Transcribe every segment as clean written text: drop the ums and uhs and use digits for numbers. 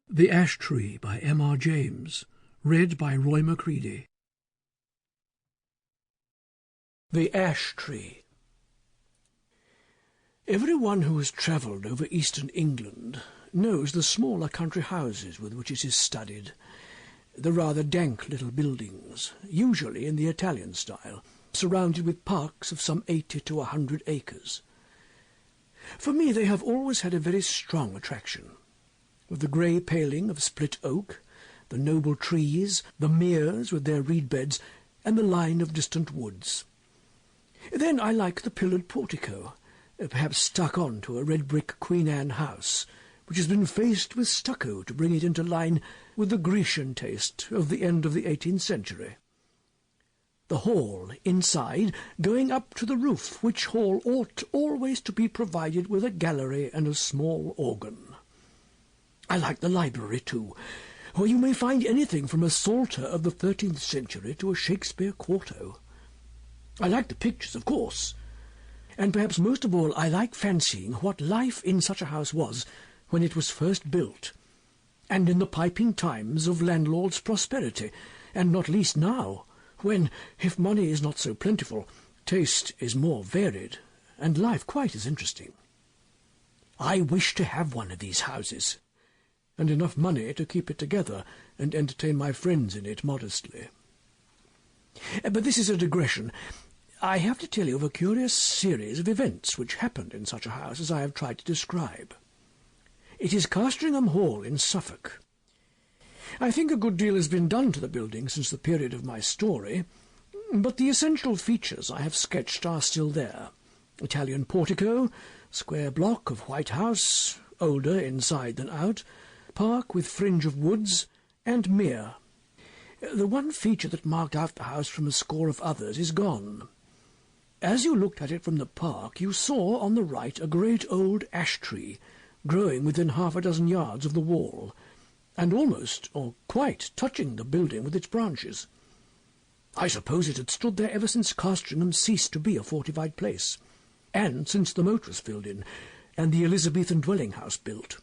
The Ash Tree by M.R. James, read by Roy Macready. The Ash Tree. Everyone who has travelled over eastern England knows the smaller country houses with which it is studded, the rather dank little buildings, usually in the Italian style, surrounded with parks of some 80 to 100 acres. For me they have always had a very strong attraction, with the grey paling of split oak, the noble trees, the meres with their reed beds, and the line of distant woods. Then I like the pillared portico, perhaps stuck on to a red-brick Queen Anne house, which has been faced with stucco to bring it into line with the Grecian taste of the end of the 18th century. The hall inside, going up to the roof, which hall ought always to be provided with a gallery and a small organ. I like the library, too, where you may find anything from a Psalter of the 13th century to a Shakespeare quarto. I like the pictures, of course, and perhaps most of all I like fancying what life in such a house was when it was first built, and in the piping times of landlord's prosperity, and not least now, when, if money is not so plentiful, taste is more varied, and life quite as interesting. I wish to have one of these houses, and enough money to keep it together and entertain my friends in it modestly. But this is a digression. I have to tell you of a curious series of events which happened in such a house as I have tried to describe. It is Castringham Hall in Suffolk. I think a good deal has been done to the building since the period of my story, but the essential features I have sketched are still there. Italian portico, square block of white house, older inside than out, park with fringe of woods, and mere. The one feature that marked out the house from a score of others is gone. As you looked at it from the park, you saw on the right a great old ash tree, growing within half a dozen yards of the wall, and almost, or quite, touching the building with its branches. I suppose it had stood there ever since Castringham ceased to be a fortified place, and since the moat was filled in, and the Elizabethan dwelling-house built.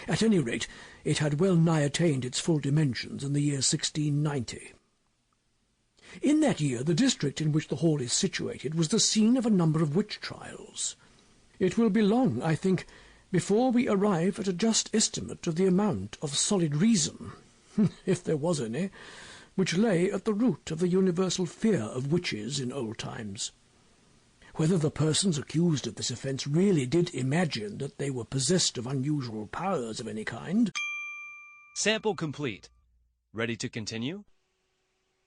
At any rate, it had well nigh attained its full dimensions in the year 1690. In that year the district in which the hall is situated was the scene of a number of witch trials. It will be long, I think, before we arrive at a just estimate of the amount of solid reason, if there was any, which lay at the root of the universal fear of witches in old times. Whether the persons accused of this offence really did imagine that they were possessed of unusual powers of any kind. Sample complete. Ready to continue?